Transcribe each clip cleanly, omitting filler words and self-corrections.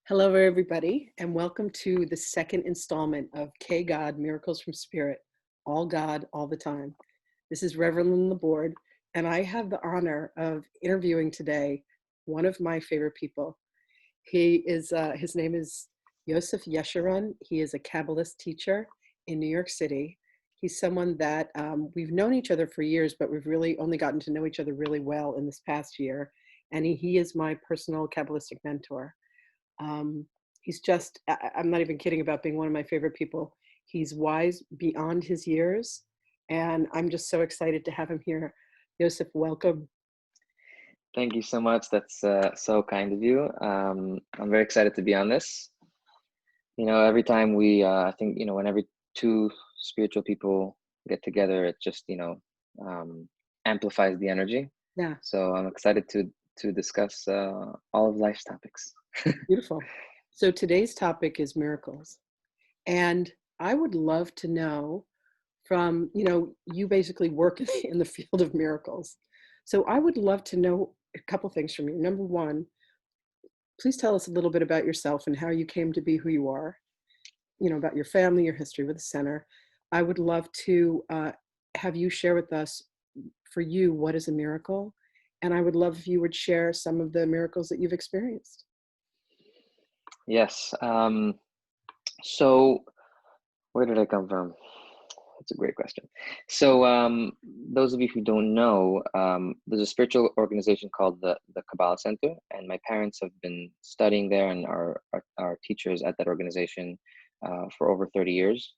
Hello, everybody, and welcome to the second installment of K God Miracles from Spirit, all God, all the time. This is Reverend Lynn the board, and I have the honor of interviewing today one of my favorite people. His name is Yosef Yeshurun. He is a Kabbalist teacher in New York City. He's someone that we've known each other for years, but we've really only gotten to know each other really well in this past year. And he is my personal Kabbalistic mentor. Um, he's just, I'm not even kidding about being one of my favorite people. He's wise beyond his years, and I'm just so excited to have him here. Yosef, welcome. Thank you so much. That's so kind of you. I'm very excited to be on this. Every time I think, when every two spiritual people get together, it just, amplifies the energy. Yeah, So I'm excited to discuss all of life's topics. beautiful. So today's topic is miracles. And I would love to know from, you basically work in the field of miracles. So I would love to know a couple things from you. Number one, please tell us a little bit about yourself and how you came to be who you are, about your family, your history with the center. I would love to have you share with us, for you, what is a miracle? And I would love if you would share some of the miracles that you've experienced. Yes. So where did I come from? That's a great question. So, those of you who don't know, there's a spiritual organization called the Kabbalah Center, and my parents have been studying there and are teachers at that organization for over 30 years.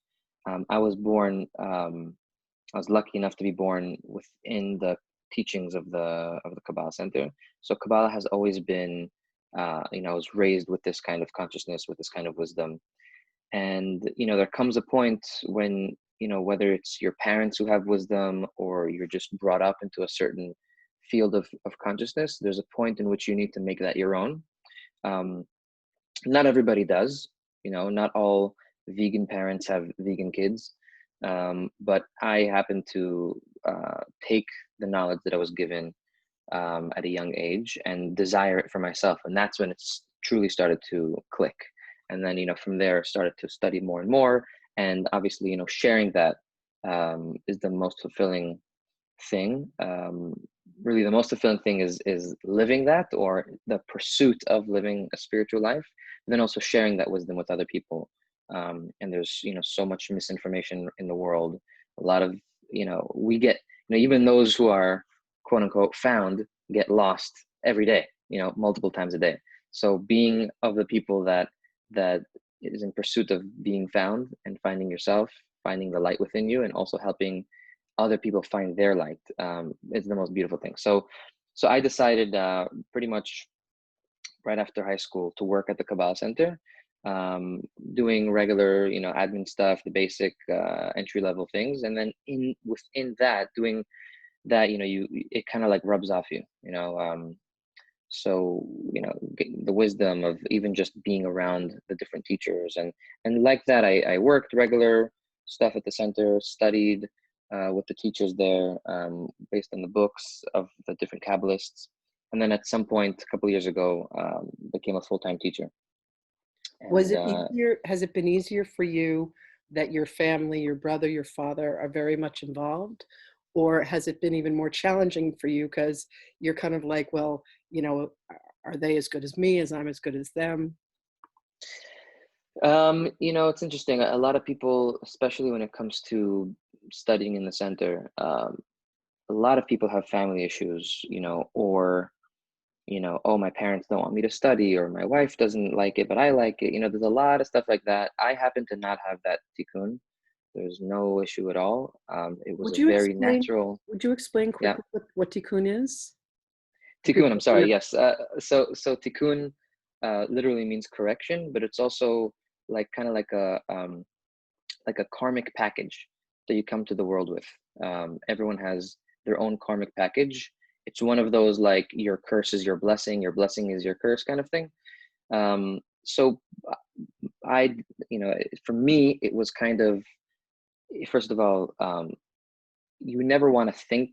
I was born. I was lucky enough to be born within the teachings of the Kabbalah Center. So Kabbalah has always been, I was raised with this kind of consciousness, with this kind of wisdom. And there comes a point when whether it's your parents who have wisdom or you're just brought up into a certain field of consciousness, there's a point in which you need to make that your own. um, Not everybody does. Not all vegan parents have vegan kids. But I happen to take the knowledge that I was given at a young age and desire it for myself, and that's when it's truly started to click. And then from there started to study more and more, and obviously sharing that is the most fulfilling thing. Really the most fulfilling thing is living that, or the pursuit of living a spiritual life, and then also sharing that wisdom with other people. And there's so much misinformation in the world. A lot of we get, even those who are quote unquote found get lost every day, multiple times a day. So being of the people that is in pursuit of being found and finding yourself, finding the light within you, and also helping other people find their light, is the most beautiful thing. So I decided pretty much right after high school to work at the Kabbalah Center, doing regular, admin stuff, the basic entry level things, and then within that, doing that, it kind of like rubs off you, so the wisdom of even just being around the different teachers, and like that, I worked regular stuff at the center, studied with the teachers there, based on the books of the different Kabbalists, and then at some point a couple of years ago, became a full-time teacher. Was And it easier? Has it been easier for you that your family, your brother, your father are very much involved? Or has it been even more challenging for you because you're kind of like, well, are they as good as me as I'm as good as them? it's interesting. A lot of people, especially when it comes to studying in the center, a lot of people have family issues, or oh, my parents don't want me to study, or my wife doesn't like it, but I like it. There's a lot of stuff like that. I happen to not have that tikkun. There's no issue at all. It was Would a you very explain natural, would you explain yeah. quickly what tikkun is? For Tikkun, people I'm who sorry, know. yes. So tikkun literally means correction, but it's also like kind of like a karmic package that you come to the world with. Everyone has their own karmic package. It's one of those like your curse is your blessing is your curse kind of thing. So I, for me, it was kind of, first of all, you never want to think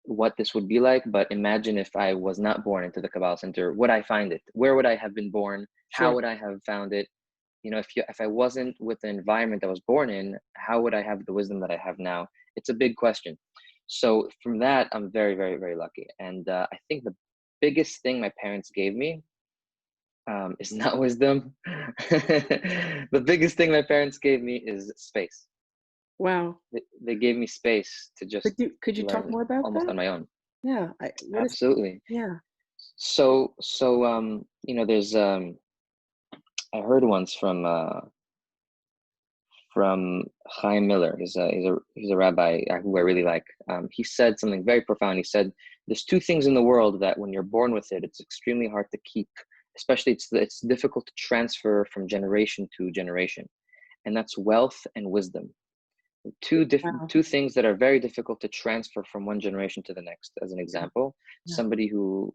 what this would be like, but imagine if I was not born into the Kabbalah Center, would I find it? Where would I have been born? How Sure. would I have found it? If I wasn't with the environment I was born in, how would I have the wisdom that I have now? It's a big question. So from that, I'm very, very, very lucky. And I think the biggest thing my parents gave me is not wisdom. The biggest thing my parents gave me is space. Wow. They gave me space to just Could you talk learn more about almost that? on my own. Yeah. What is, Absolutely. yeah. There's I heard once from Chaim Miller. He's a rabbi who I really like. He said something very profound. He said, "There's two things in the world that when you're born with it, it's extremely hard to keep. Especially, it's difficult to transfer from generation to generation, and that's wealth and wisdom. Wow. Two things that are very difficult to transfer from one generation to the next. As an example, Yeah. somebody who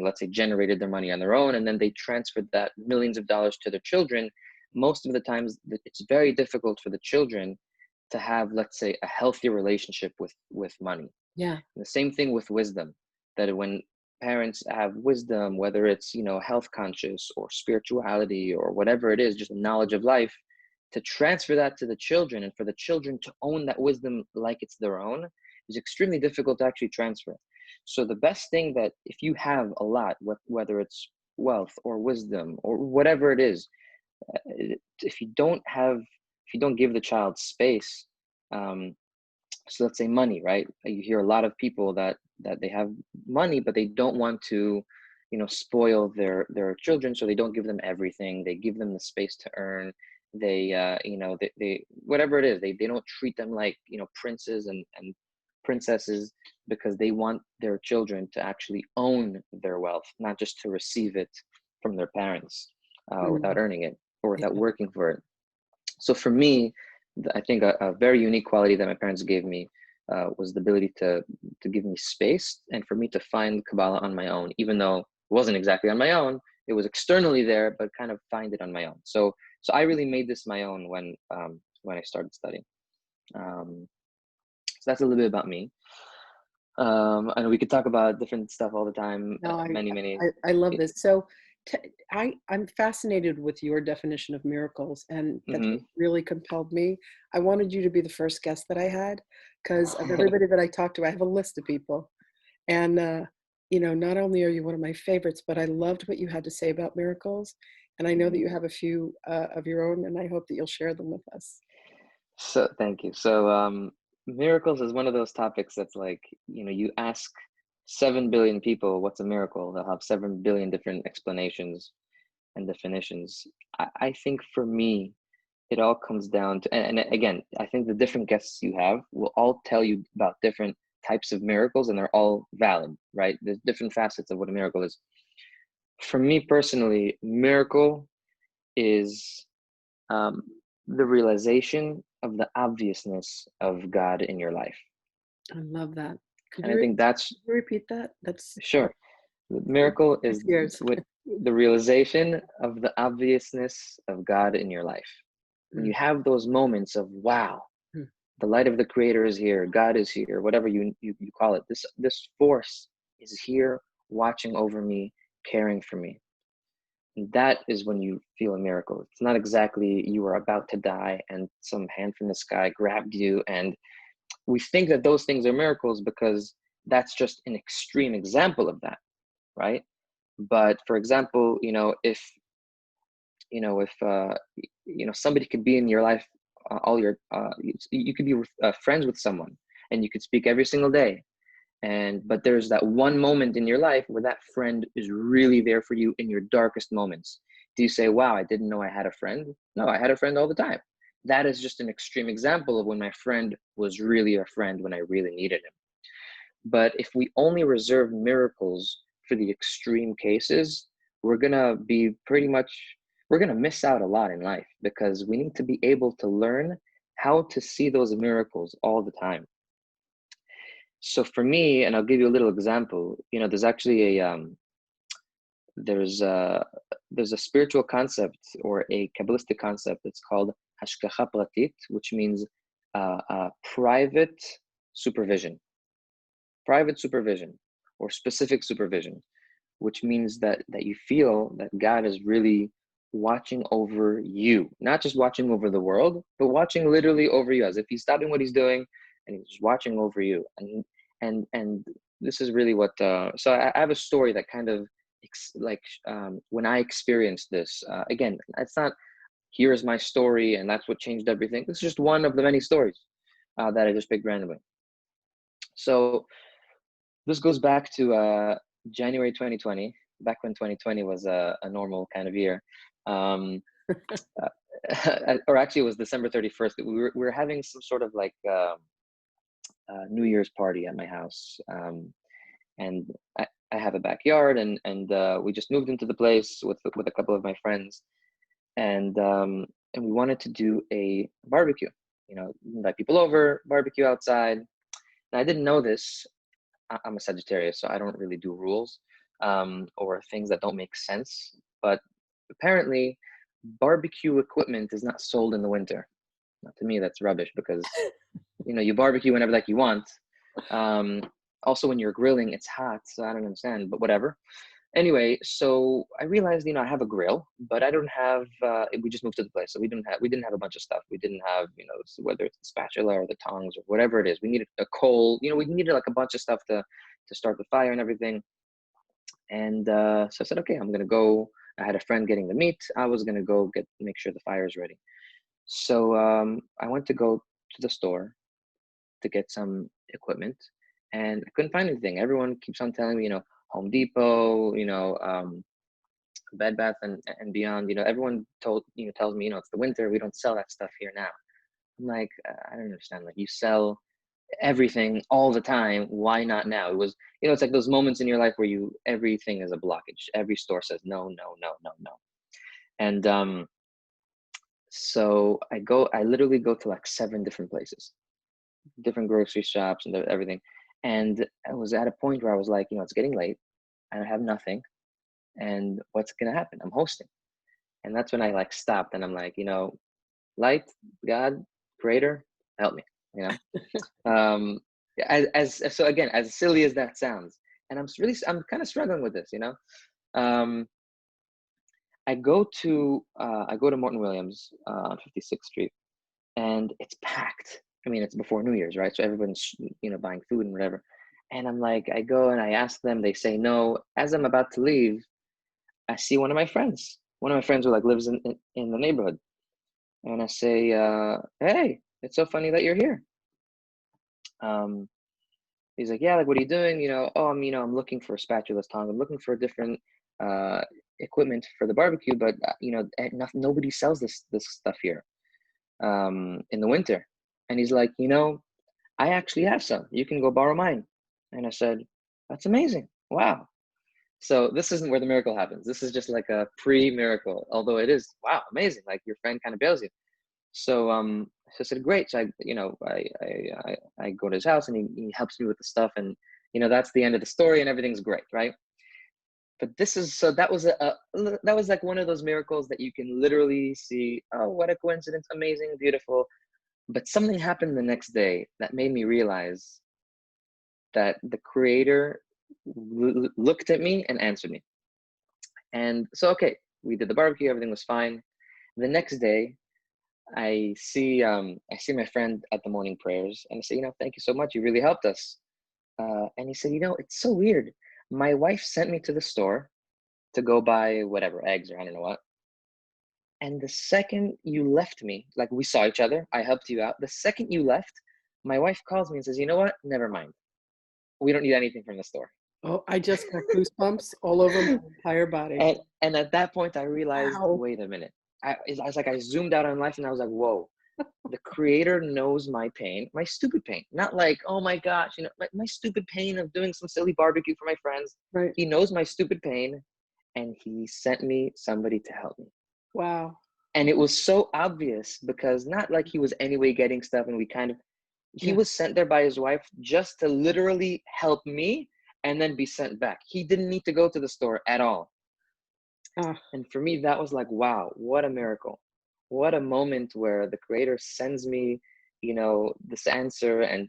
let's say generated their money on their own and then they transferred that millions of dollars to their children. Most of the times it's very difficult for the children to have, let's say, a healthy relationship with money. Yeah. And the same thing with wisdom, that when parents have wisdom, whether it's health conscious or spirituality or whatever it is, just knowledge of life, to transfer that to the children and for the children to own that wisdom like it's their own is extremely difficult to actually transfer. So the best thing, that if you have a lot, whether it's wealth or wisdom or whatever it is, if you don't give the child space, so let's say money, right? You hear a lot of people that they have money, but they don't want to spoil their children, so they don't give them everything. They give them the space to earn. They whatever it is, they don't treat them like princes and princesses, because they want their children to actually own their wealth, not just to receive it from their parents without Mm. earning it or without Yeah. working for it. So for me, I think a very unique quality that my parents gave me was the ability to give me space and for me to find Kabbalah on my own, even though it wasn't exactly on my own. It was externally there, but kind of find it on my own. So I really made this my own when I started studying. So that's a little bit about me. I know we could talk about different stuff all the time. No, Many. I love this. So I'm fascinated with your definition of miracles, and that's what Mm-hmm. really compelled me. I wanted you to be the first guest that I had because of everybody that I talked to. I have a list of people. And, not only are you one of my favorites, but I loved what you had to say about miracles. And I know that you have a few of your own, and I hope that you'll share them with us. So thank you. So miracles is one of those topics that's like, you ask 7 billion people what's a miracle, they'll have 7 billion different explanations and definitions. I think for me, it all comes down to, and again, I think the different guests you have will all tell you about different types of miracles, and they're all valid, right? There's different facets of what a miracle is. For me personally, miracle is um, the realization of the obviousness of God in your life. I love that. And I think that's, Could you repeat that? sure, the miracle It's is yours. with the realization of the obviousness of God in your life. When you Mm, have those moments of, wow, mm, the light of the creator is here, God is here, whatever you call it, this force is here watching over me, caring for me. That is when you feel a miracle. It's not exactly you are about to die and some hand from the sky grabbed you. And we think that those things are miracles because that's just an extreme example of that, right? But for example, if somebody could be in your life all your you could be friends with someone and you could speak every single day, but there's that one moment in your life where that friend is really there for you in your darkest moments. Do you say, wow, I didn't know I had a friend? No, I had a friend all the time. That is just an extreme example of when my friend was really a friend when I really needed him. But if we only reserve miracles for the extreme cases, we're gonna be we're gonna miss out a lot in life, because we need to be able to learn how to see those miracles all the time. So for me, and I'll give you a little example, there's actually there's a there's a spiritual concept or a Kabbalistic concept that's called hashgacha pratit, which means private supervision. private supervision or specific supervision, which means that you feel that God is really watching over you, not just watching over the world, but watching literally over you, as if he's stopping what he's doing and he's watching over you. And this is really what so I have a story that kind of when I experienced this, again, it's not here's my story and that's what changed everything. This is just one of the many stories that I just picked randomly. So this goes back to January 2020, back when 2020 was a normal kind of year. Or actually, it was December 31st. We were having some sort of like New Year's party at my house. And I have a backyard, and we just moved into the place with a couple of my friends. And we wanted to do a barbecue, invite people over, barbecue outside. And I didn't know this. I'm a Sagittarius, so I don't really do rules or things that don't make sense. But apparently, barbecue equipment is not sold in the winter. Now, to me, that's rubbish because, you barbecue whenever like you want. Also, when you're grilling, it's hot, so I don't understand, but whatever. Anyway, so I realized, I have a grill, but I don't have. We just moved to the place, so we didn't have a bunch of stuff. We didn't have, whether it's the spatula or the tongs or whatever it is. We needed a coal. We needed like a bunch of stuff to start the fire and everything. And so I said, okay, I'm gonna go. I had a friend getting the meat. I was gonna go make sure the fire is ready. So I went to go to the store to get some equipment, and I couldn't find anything. Everyone keeps on telling me, Home Depot, Bed Bath and Beyond. Everyone tells me, it's the winter. We don't sell that stuff here now. I'm like, I don't understand. Like, you sell everything all the time. Why not now? It was, it's like those moments in your life where everything is a blockage. Every store says no, no, no, no, no. And so I literally go to like 7 different places, different grocery shops and everything. And I was at a point where I was like, it's getting late. I have nothing. And what's going to happen? I'm hosting. And that's when I like stopped and I'm like, light, God, creator, help me, so again, as silly as that sounds, and I'm kind of struggling with this, I go to Morton Williams on 56th Street, and it's packed. I mean, it's before New Year's, right? So everyone's, buying food and whatever. And I'm like, I go and I ask them, they say no. As I'm about to leave, I see one of my friends who like lives in the neighborhood. And I say, hey, it's so funny that you're here. He's like, yeah, like, what are you doing? Oh, I'm looking for spatulas, tongs. I'm looking for different equipment for the barbecue, but nobody sells this stuff here in the winter. And he's like, I actually have some. You can go borrow mine. And I said, that's amazing. Wow. So this isn't where the miracle happens. This is just like a pre-miracle, although it is, wow, amazing. Like, your friend kind of bails you. So I said, great. So I go to his house, and he helps me with the stuff, and that's the end of the story, and everything's great, right? But that was like one of those miracles that you can literally see. Oh, what a coincidence! Amazing, beautiful. But something happened the next day that made me realize that the Creator looked at me and answered me. And so, okay, we did the barbecue. Everything was fine. The next day, I see my friend at the morning prayers, and I say, thank you so much. You really helped us. And he said, it's so weird. My wife sent me to the store to go buy whatever, eggs or I don't know what. And the second you left me, like, we saw each other, I helped you out. The second you left, my wife calls me and says, you know what? Never mind. We don't need anything from the store. Oh, I just got goosebumps all over my entire body. And at that point, I realized, Wow. wait a minute. I was like, I zoomed out on life, and I was like, whoa, the Creator knows my pain, my stupid pain. Not like, oh my gosh, my stupid pain of doing some silly barbecue for my friends. Right. He knows my stupid pain, and he sent me somebody to help me. Wow. And it was so obvious, because not like he was anyway getting stuff, and he was sent there by his wife just to literally help me and then be sent back. He didn't need to go to the store at all. And for me, that was like, wow, what a miracle. What a moment where the Creator sends me, this answer and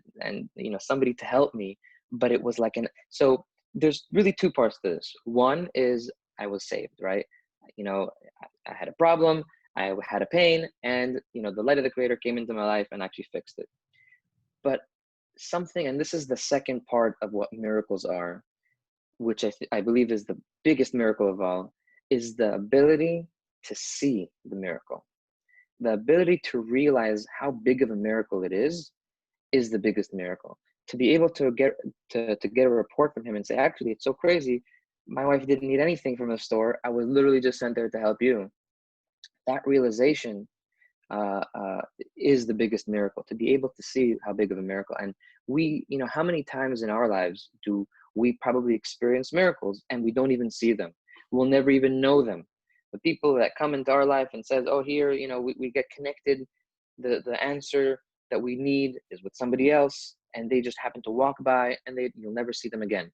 somebody to help me but it was like so there's really two parts to this. One is I was saved, right? You know, I had a problem, I had a pain, and the light of the Creator came into my life and actually fixed it. But something, and this is the second part of what miracles are, which I believe is the biggest miracle of all, is the ability to see the miracle. The ability to realize how big of a miracle it is the biggest miracle. To be able to get a report from him and say, actually, it's so crazy. My wife didn't need anything from the store. I was literally just sent there to help you. That realization is the biggest miracle, to be able to see how big of a miracle. And we, how many times in our lives do we probably experience miracles and we don't even see them? We'll never even know them. The people that come into our life and says, oh, here, we get connected, the answer that we need is with somebody else, and they just happen to walk by and you'll never see them again.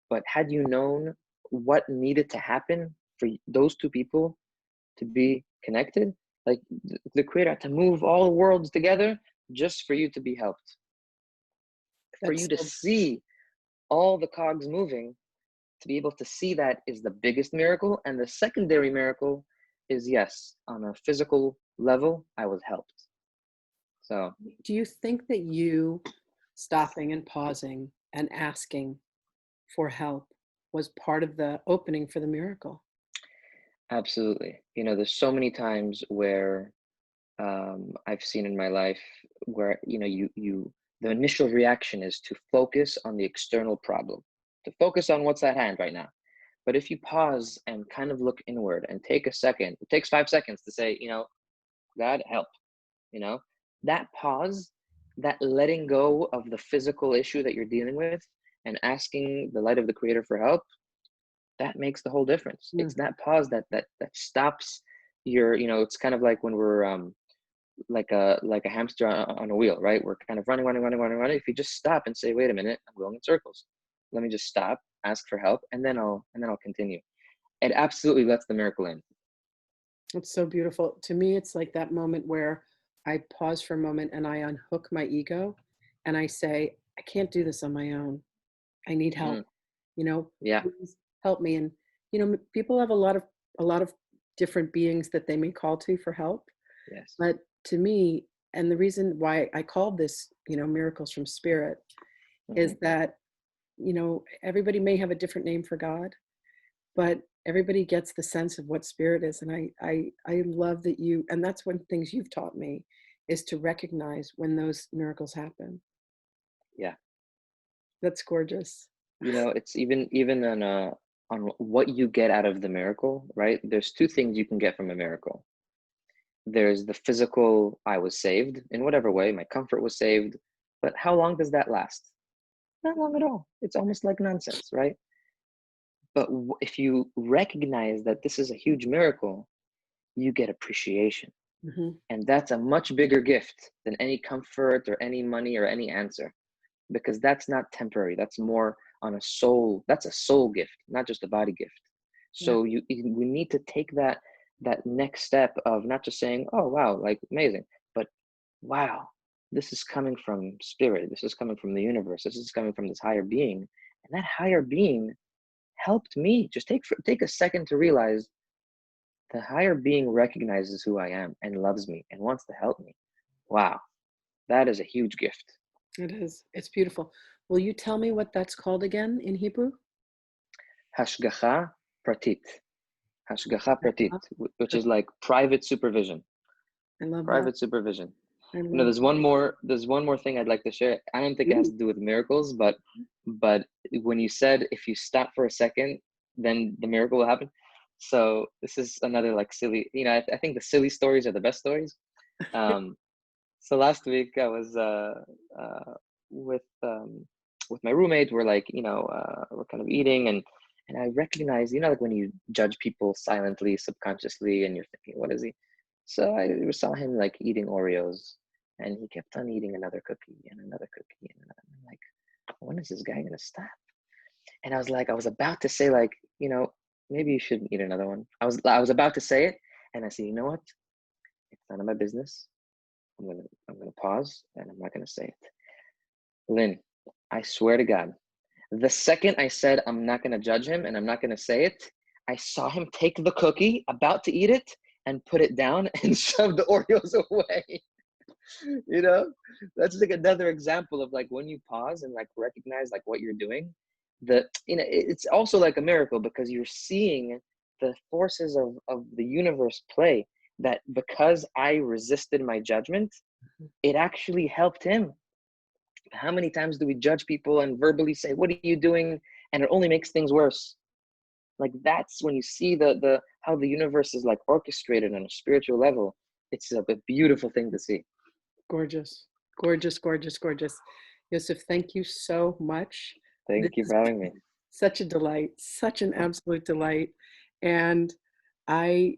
But had you known what needed to happen for those two people to be connected, like the Creator had to move all worlds together just for you to be helped, for you to see all the cogs moving. To be able to see that is the biggest miracle. And the secondary miracle is, yes, on a physical level, I was helped. So do you think that you stopping and pausing and asking for help was part of the opening for the miracle? Absolutely. There's so many times where I've seen in my life where, the initial reaction is to focus on the external problem, to focus on what's at hand right now. But if you pause and kind of look inward and take a second, it takes 5 seconds to say, God, help, that pause, that letting go of the physical issue that you're dealing with and asking the light of the Creator for help, that makes the whole difference. It's that pause that stops your, it's kind of like when we're like a hamster on a wheel, right? We're kind of running. If you just stop and say, wait a minute, I'm going in circles. Let me just stop, ask for help, and then I'll continue. It absolutely lets the miracle in. It's so beautiful. To me, it's like that moment where I pause for a moment and I unhook my ego and I say, I can't do this on my own. I need help. Yeah. Please help me. And people have a lot of different beings that they may call to for help. Yes. But to me, and the reason why I called this, miracles from spirit, is that everybody may have a different name for God, but everybody gets the sense of what spirit is. And I love that and that's one things you've taught me, is to recognize when those miracles happen. Yeah. That's gorgeous. It's even on what you get out of the miracle, right? There's two things you can get from a miracle. There's the physical, I was saved in whatever way, my comfort was saved, but how long does that last? Not long at all. It's almost like nonsense, right? But if you recognize that this is a huge miracle, you get appreciation. And that's a much bigger gift than any comfort or any money or any answer, because that's not temporary. That's more on a soul. That's a soul gift, not just a body gift. So we need to take that next step of not just saying, oh, wow, like amazing, but wow, this is coming from spirit. This is coming from the universe. This is coming from this higher being. And that higher being helped me. Just take a second to realize the higher being recognizes who I am and loves me and wants to help me. Wow, that is a huge gift. It is. It's beautiful. Will you tell me what that's called again in Hebrew? Hashgacha pratit. Hashgacha pratit, which is like private supervision. I love private supervision. I love There's one more thing I'd like to share. I don't think it has to do with miracles, but when you said if you stop for a second, then the miracle will happen. So this is another like silly, I think the silly stories are the best stories. So last week I was with my roommate. We're like, we're kind of eating, and I recognize, like when you judge people silently, subconsciously, and you're thinking, what is he? So I saw him like eating Oreos, and he kept on eating another cookie and another cookie, and I'm like, when is this guy gonna stop? And I was about to say like, maybe you shouldn't eat another one. I was about to say it, and I said, you know what? It's none of my business. I'm gonna pause, and I'm not gonna say it. Lynn, I swear to God, the second I said I'm not going to judge him and I'm not going to say it, I saw him take the cookie, about to eat it, and put it down and shove the Oreos away. You know, that's like another example of like when you pause and like recognize like what you're doing. It's also like a miracle because you're seeing the forces of the universe play. That because I resisted my judgment, it actually helped him. How many times do we judge people and verbally say, "What are you doing?" And it only makes things worse. Like that's when you see the how the universe is like orchestrated on a spiritual level. It's a beautiful thing to see. Gorgeous, gorgeous, gorgeous, gorgeous. Yosef, thank you so much. This Thank you is for having me. such a delight, such an absolute delight. And I,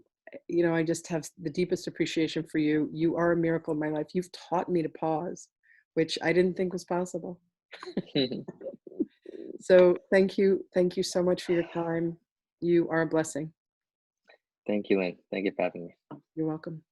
I just have the deepest appreciation for you. You are a miracle in my life. You've taught me to pause, which I didn't think was possible. So thank you. Thank you so much for your time. You are a blessing. Thank you, Lynn. Thank you for having me. You're welcome.